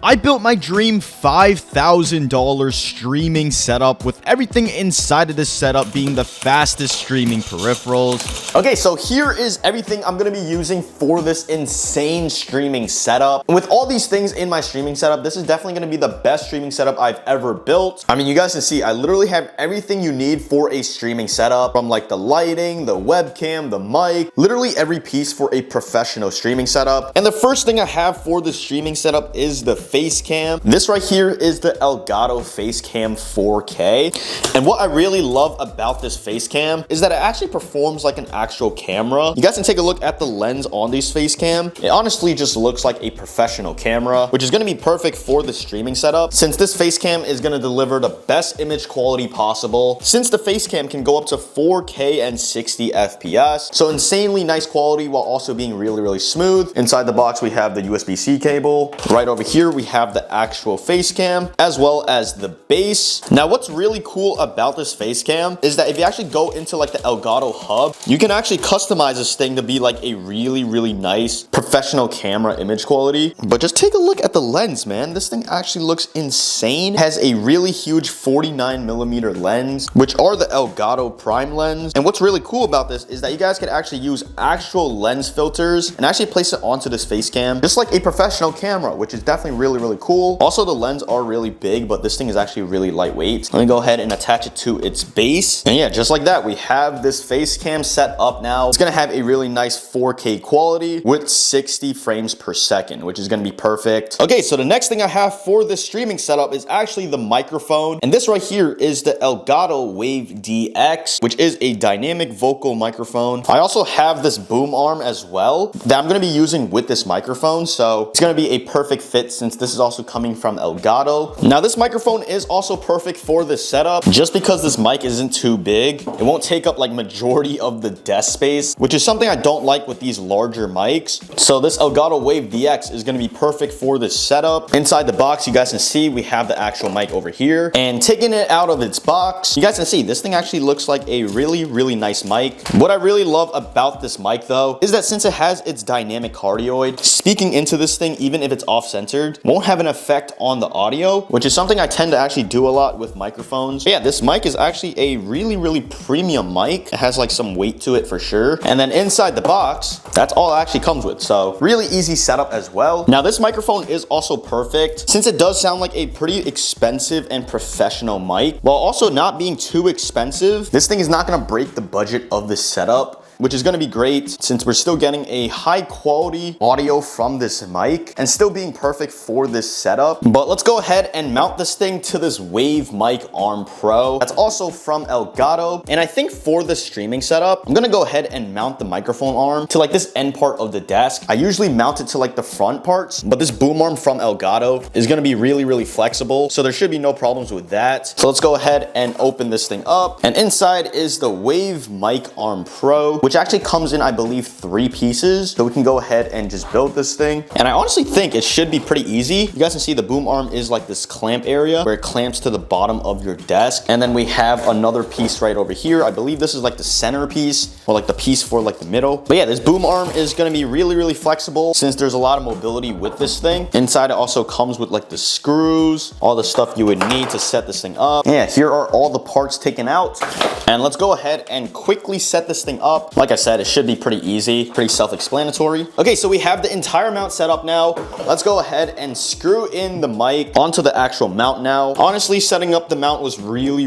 I built my dream $5,000 streaming setup with everything inside of this setup being the fastest streaming peripherals. Okay, so here is everything I'm gonna be using for this insane streaming setup. And with all these things in my streaming setup, this is definitely gonna be the best streaming setup I've ever built. I mean, you guys can see, I literally have everything you need for a streaming setup, from like the lighting, the webcam, the mic, literally every piece for a professional streaming setup. And the first thing I have for the streaming setup is the face cam. This right here is the Elgato face cam 4K. And what I really love about this face cam is that it actually performs like an actual camera. You guys can take a look at the lens on this face cam. It honestly just looks like a professional camera, which is gonna be perfect for the streaming setup, since this face cam is gonna deliver the best image quality possible, since the face cam can go up to 4K and 60 FPS. So insanely nice quality while also being really smooth. Inside the box, we have the USB-C cable. Right over here, we have the actual face cam, as well as the base. Now, what's really cool about this face cam is that if you actually go into like the Elgato hub, you can actually customize this thing to be like a really nice professional camera image quality. But just take a look at the lens, man. This thing actually looks insane. It has a really huge 49mm lens, which are the Elgato prime lens. And what's really cool about this is that you guys can actually use actual lens filters and actually place it onto this face cam, just like a professional camera, which is definitely really cool. Also, the lens are really big, but this thing is actually really lightweight. Let me go ahead and attach it to its base. And yeah, just like that, we have this face cam set up now. It's gonna have a really nice 4K quality with 60 frames per second, which is gonna be perfect. Okay, so the next thing I have for this streaming setup is actually the microphone. And this right here is the Elgato Wave DX, which is a dynamic vocal microphone. I also have this boom arm as well that I'm gonna be using with this microphone. So it's gonna be a perfect fit since this is also coming from Elgato. Now, this microphone is also perfect for this setup just because this mic isn't too big. It won't take up like majority of the desk space, which is something I don't like with these larger mics. So this Elgato Wave DX is gonna be perfect for this setup. Inside the box, you guys can see we have the actual mic over here. And taking it out of its box, you guys can see this thing actually looks like a really nice mic. What I really love about this mic though is that since it has its dynamic cardioid, speaking into this thing, even if it's off-centered, won't have an effect on the audio, which is something I tend to actually do a lot with microphones. But yeah, this mic is actually a really premium mic. It has like some weight to it for sure. And then inside the box, that's all it actually comes with. So really easy setup as well. Now, this microphone is also perfect since it does sound like a pretty expensive and professional mic, while also not being too expensive. This thing is not gonna break the budget of this setup, which is gonna be great since we're still getting a high quality audio from this mic and still being perfect for this setup. But let's go ahead and mount this thing to this Wave Mic Arm Pro. That's also from Elgato. And I think for the streaming setup, I'm gonna go ahead and mount the microphone arm to like this end part of the desk. I usually mount it to like the front parts, but this boom arm from Elgato is gonna be really flexible. So there should be no problems with that. So let's go ahead and open this thing up. And inside is the Wave Mic Arm Pro, which actually comes in, I believe, 3 pieces. So we can go ahead and just build this thing. And I honestly think it should be pretty easy. You guys can see the boom arm is like this clamp area where it clamps to the bottom of your desk. And then we have another piece right over here. I believe this is like the center piece or like the piece for like the middle. But yeah, this boom arm is gonna be really flexible since there's a lot of mobility with this thing. Inside it also comes with like the screws, all the stuff you would need to set this thing up. Yeah, here are all the parts taken out. And let's go ahead and quickly set this thing up. Like I said, it should be pretty easy, pretty self-explanatory. Okay, so we have the entire mount set up now. Let's go ahead and screw in the mic onto the actual mount now. Honestly, setting up the mount was really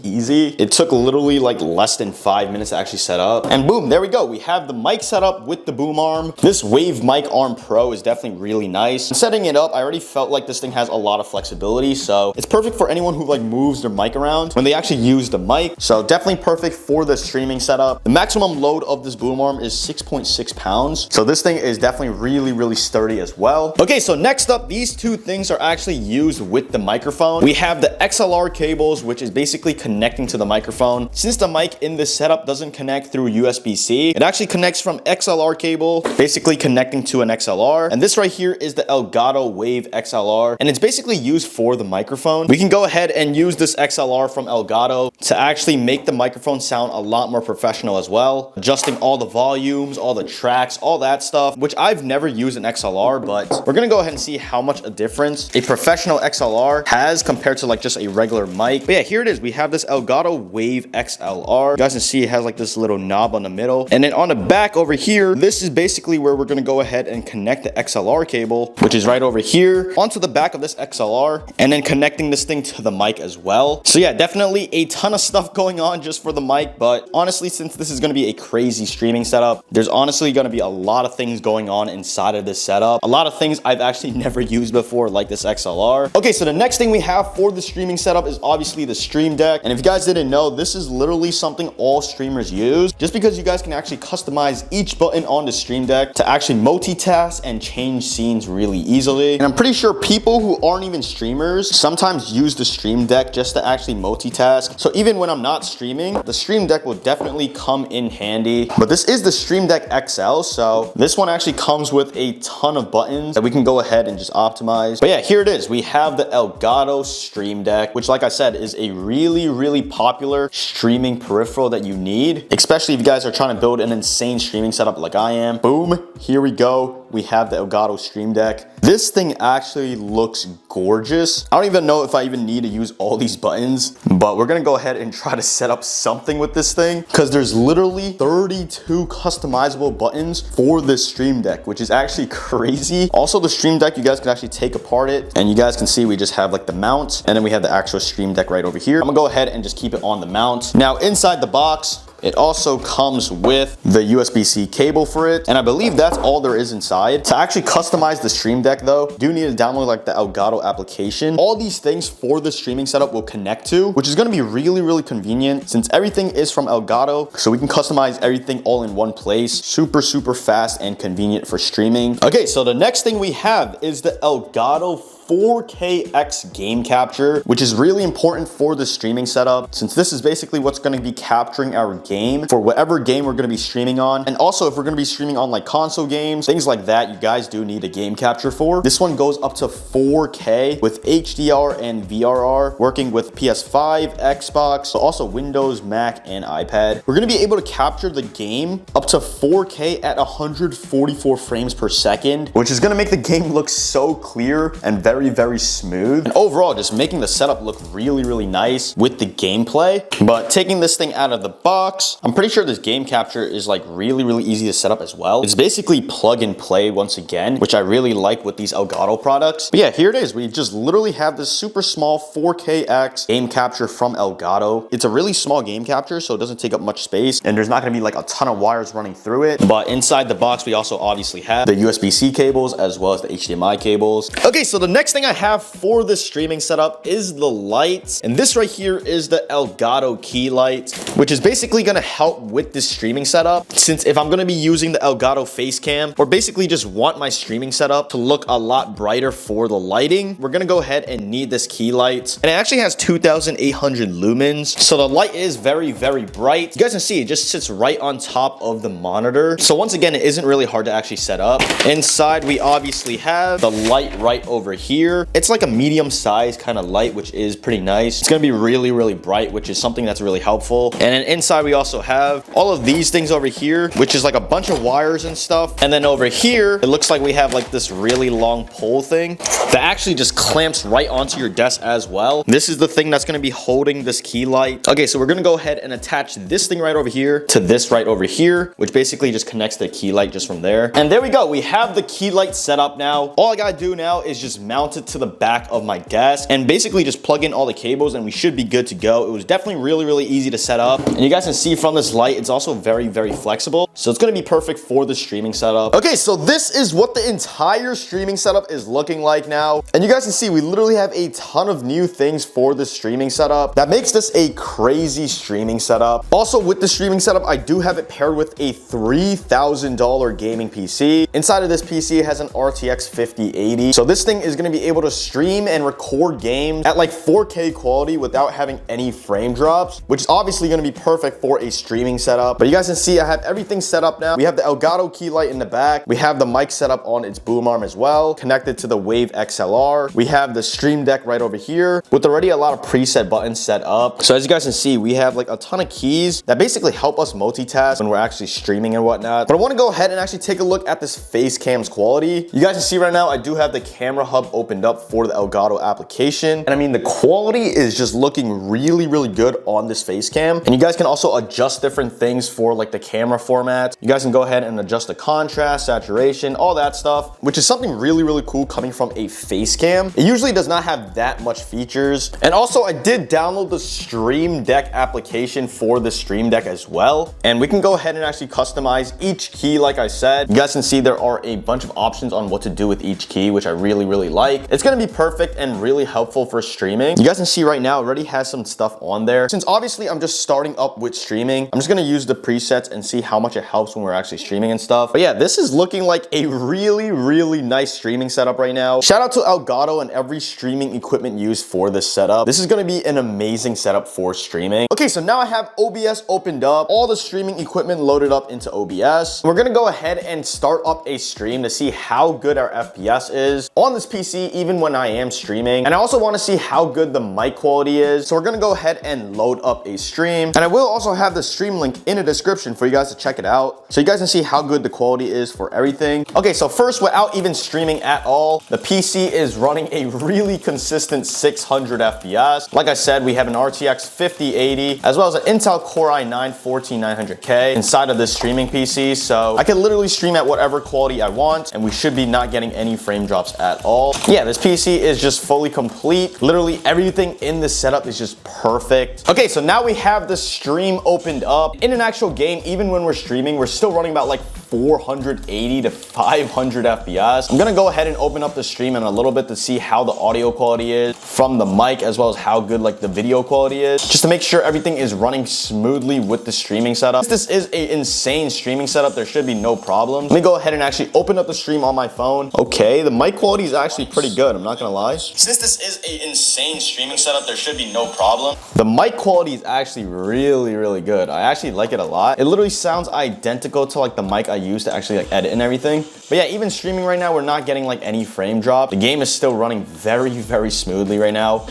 easy. It took literally like less than 5 minutes to actually set up. And boom, there we go. We have the mic set up with the boom arm. This Wave Mic Arm Pro is definitely really nice. And setting it up, I already felt like this thing has a lot of flexibility. So it's perfect for anyone who like moves their mic around when they actually use the mic. So definitely perfect for the streaming setup. The maximum load of this boom arm is 6.6 pounds. So this thing is definitely really sturdy as well. Okay, so next up, these two things are actually used with the microphone. We have the XLR cables, which is basically connecting to the microphone. Since the mic in this setup doesn't connect through USB-C, it actually connects from XLR cable, basically connecting to an XLR. And this right here is the Elgato Wave XLR, and it's basically used for the microphone. We can go ahead and use this XLR from Elgato to actually make the microphone sound a lot more professional as well. well, adjusting all the volumes, all the tracks, all that stuff, which I've never used an XLR, but we're gonna go ahead and see how much a difference a professional XLR has compared to like just a regular mic. But yeah, here it is. We have this Elgato Wave XLR. You guys can see it has like this little knob on the middle. And then on the back over here, this is basically where we're gonna go ahead and connect the XLR cable, which is right over here, onto the back of this XLR, and then connecting this thing to the mic as well. So yeah, definitely a ton of stuff going on just for the mic, but honestly, since this is gonna be a crazy streaming setup, there's honestly gonna be a lot of things going on inside of this setup. A lot of things I've actually never used before, like this XLR. Okay, so the next thing we have for the streaming setup is obviously the Stream Deck. And if you guys didn't know, this is literally something all streamers use, just because you guys can actually customize each button on the Stream Deck to actually multitask and change scenes really easily. And I'm pretty sure people who aren't even streamers sometimes use the Stream Deck just to actually multitask. So even when I'm not streaming, the Stream Deck will definitely come in handy. But this is the Stream Deck XL, so this one actually comes with a ton of buttons that we can go ahead and just optimize. But yeah, here it is. We have the Elgato Stream Deck, which like I said, is a really popular streaming peripheral that you need, especially if you guys are trying to build an insane streaming setup like I am. Boom, here we go. We have the Elgato Stream Deck. This thing actually looks gorgeous. I don't even know if I even need to use all these buttons, but we're gonna go ahead and try to set up something with this thing, because there's literally 32 customizable buttons for this Stream Deck, which is actually crazy. Also, the Stream Deck, you guys can actually take apart it, and you guys can see we just have like the mount, and then we have the actual Stream Deck right over here. I'm gonna go ahead and just keep it on the mount. Now, inside the box, it also comes with the USB-C cable for it, and I believe that's all there is inside. To actually customize the Stream Deck though, do need to download like the Elgato application. All these things for the streaming setup will connect to, which is gonna be really convenient since everything is from Elgato, so we can customize everything all in one place. Super fast and convenient for streaming. Okay, so the next thing we have is the Elgato 4KX game capture, which is really important for the streaming setup, since this is basically what's going to be capturing our game for whatever game we're going to be streaming on. And also, if we're going to be streaming on like console games, things like that, you guys do need a game capture for. This one goes up to 4K with HDR and VRR, working with PS5, Xbox, so also Windows, Mac, and iPad. We're going to be able to capture the game up to 4K at 144 frames per second, which is going to make the game look so clear and very smooth, and overall just making the setup look really nice with the gameplay. But taking this thing out of the box, I'm pretty sure this game capture is like really easy to set up as well. It's basically plug and play once again, which I really like with these Elgato products. But yeah, here it is. We just literally have this super small 4KX game capture from Elgato. It's a really small game capture, so it doesn't take up much space, and there's not going to be like a ton of wires running through it. But inside the box, we also obviously have the USB-C cables as well as the HDMI cables. Okay, so the next thing I have for this streaming setup is the lights, and this right here is the Elgato key light, which is basically going to help with this streaming setup, since if I'm going to be using the Elgato face cam, or basically just want my streaming setup to look a lot brighter for the lighting, we're going to go ahead and need this key light. And it actually has 2800 lumens, so the light is very bright. You guys can see it just sits right on top of the monitor, so once again, it isn't really hard to actually set up. Inside, we obviously have the light right over here. It's like a medium-sized kind of light, which is pretty nice. It's gonna be really bright, which is something that's really helpful. And then inside we also have all of these things over here, which is like a bunch of wires and stuff. And then over here, it looks like we have like this really long pole thing that actually just clamps right onto your desk as well. This is the thing that's gonna be holding this key light. Okay, so we're gonna go ahead and attach this thing right over here to this right over here, which basically just connects the key light just from there. And there we go. We have the key light set up now. All I gotta do now is just mount it to the back of my desk and basically just plug in all the cables, and we should be good to go. It was definitely really easy to set up, and you guys can see from this light, it's also very flexible, so it's gonna be perfect for the streaming setup. Okay, so this is what the entire streaming setup is looking like now, and you guys can see we literally have a ton of new things for the streaming setup that makes this a crazy streaming setup. Also, with the streaming setup, I do have it paired with a $3,000 gaming PC. Inside of this PC, it has an RTX 5080, so this thing is gonna be able to stream and record games at like 4K quality without having any frame drops, which is obviously gonna be perfect for a streaming setup. But you guys can see I have everything set up now. We have the Elgato key light in the back. We have the mic set up on its boom arm as well, connected to the Wave XLR. We have the Stream Deck right over here with already a lot of preset buttons set up. So as you guys can see, we have like a ton of keys that basically help us multitask when we're actually streaming and whatnot. But I wanna go ahead and actually take a look at this face cam's quality. You guys can see right now, I do have the camera hub opened up for the Elgato application. And I mean, the quality is just looking really, really good on this face cam. And you guys can also adjust different things for like the camera format. You guys can go ahead and adjust the contrast, saturation, all that stuff, which is something really, really cool coming from a face cam. It usually does not have that much features. And also I did download the Stream Deck application for the Stream Deck as well. And we can go ahead and actually customize each key like I said. You guys can see there are a bunch of options on what to do with each key, which I really, really like. It's gonna be perfect and really helpful for streaming. You guys can see right now, it already has some stuff on there. Since obviously I'm just starting up with streaming, I'm just gonna use the presets and see how much it helps when we're actually streaming and stuff. But yeah, this is looking like a really, really nice streaming setup right now. Shout out to Elgato and every streaming equipment used for this setup. This is gonna be an amazing setup for streaming. Okay, so now I have OBS opened up, all the streaming equipment loaded up into OBS. We're gonna go ahead and start up a stream to see how good our FPS is on this PC, even when I am streaming. And I also wanna see how good the mic quality is. So we're gonna go ahead and load up a stream. And I will also have the stream link in the description for you guys to check it out, so you guys can see how good the quality is for everything. Okay, so first, without even streaming at all, the PC is running a really consistent 600 FPS. Like I said, we have an RTX 5080, as well as an Intel Core i9-14900K inside of this streaming PC. So I can literally stream at whatever quality I want, and we should be not getting any frame drops at all. Yeah, this PC is just fully complete. Literally everything in this setup is just perfect. Okay, so now we have the stream opened up. In an actual game, even when we're streaming, we're still running about like 480 to 500 FPS. I'm gonna go ahead and open up the stream in a little bit to see how the audio quality is from the mic, as well as how good like the video quality is, just to make sure everything is running smoothly with the streaming setup. This is an insane streaming setup. There should be no problem. Let me go ahead and actually open up the stream on my phone. Okay, the mic quality is actually pretty good, I'm not gonna lie. Since this is an insane streaming setup, there should be no problem. The mic quality is actually really, really good. I actually like it a lot. It literally sounds identical to like the mic I use to actually like edit and everything. But yeah, even streaming right now, we're not getting like any frame drop. The game is still running very, very smoothly right now.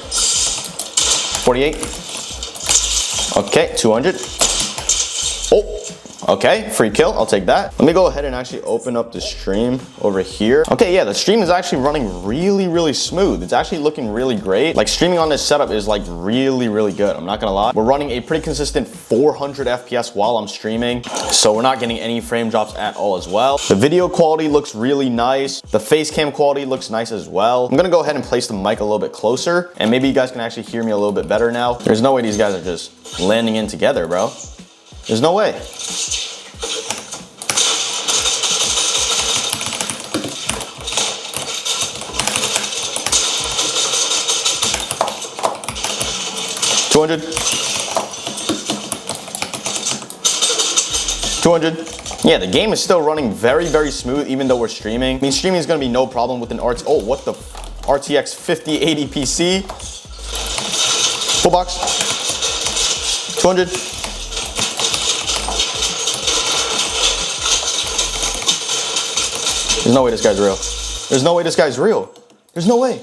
48. Okay, 200. Oh, okay, free kill, I'll take that. Let me go ahead and actually open up the stream over here. Okay, yeah, the stream is actually running really, really smooth. It's actually looking really great. Like streaming on this setup is like really, really good. I'm not gonna lie. We're running a pretty consistent 400 FPS while I'm streaming, so we're not getting any frame drops at all as well. The video quality looks really nice. The face cam quality looks nice as well. I'm gonna go ahead and place the mic a little bit closer, and maybe you guys can actually hear me a little bit better now. There's no way these guys are just landing in together, bro. There's no way. $200. Yeah, the game is still running very, very smooth even though we're streaming. I mean, streaming is gonna be no problem with an RTX 5080 PC. Full box. 200. There's no way this guy's real. There's no way this guy's real. There's no way.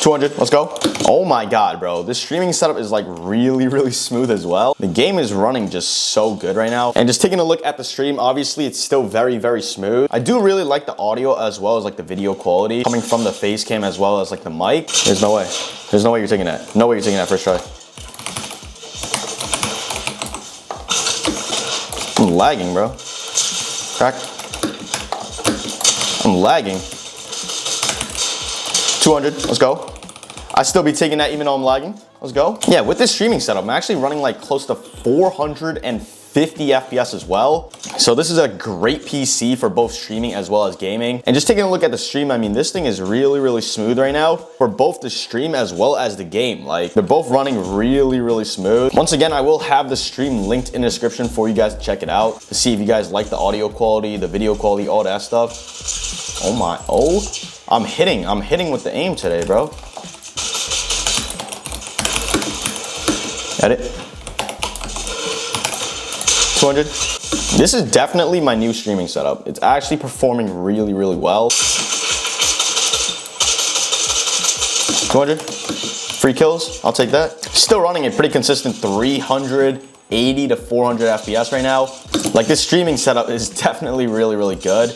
200, let's go. Oh my God, bro. This streaming setup is like really, really smooth as well. The game is running just so good right now. And just taking a look at the stream, obviously it's still very, very smooth. I do really like the audio as well as like the video quality coming from the face cam as well as like the mic. There's no way. There's no way you're taking that. No way you're taking that first try. I'm lagging, bro. Crack. I'm lagging. 200, let's go. I still be taking that even though I'm lagging. Let's go. Yeah, with this streaming setup, I'm actually running like close to 450 FPS as well. So this is a great PC for both streaming as well as gaming. And just taking a look at the stream, I mean, this thing is really, really smooth right now for both the stream as well as the game. Like, they're both running really, really smooth. Once again, I will have the stream linked in the description for you guys to check it out to see if you guys like the audio quality, the video quality, all that stuff. Oh my, I'm hitting with the aim today, bro. Edit. 200. This is definitely my new streaming setup. It's actually performing really, really well. 200. Free kills, I'll take that. Still running a pretty consistent 380 to 400 FPS right now. Like, this streaming setup is definitely really, really good.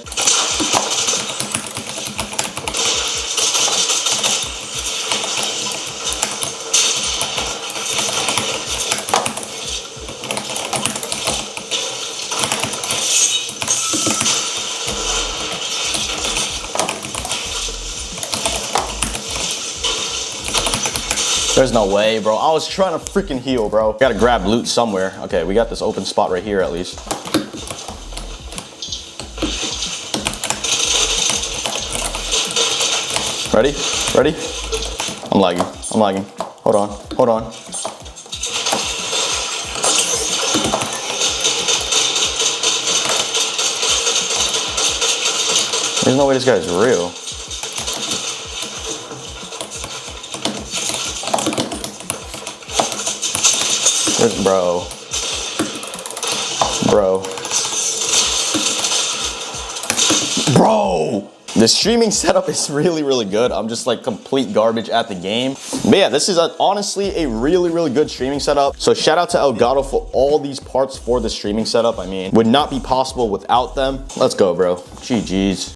There's no way, bro. I was trying to freaking heal, bro. Gotta grab loot somewhere. Okay, we got this open spot right here at least. Ready? Ready? I'm lagging. I'm lagging. Hold on. Hold on. There's no way this guy's real. Bro. The streaming setup is really, really good. I'm just like complete garbage at the game. But yeah, this is honestly a really, really good streaming setup. So shout out to Elgato for all these parts for the streaming setup. I mean, would not be possible without them. Let's go, bro. GG's.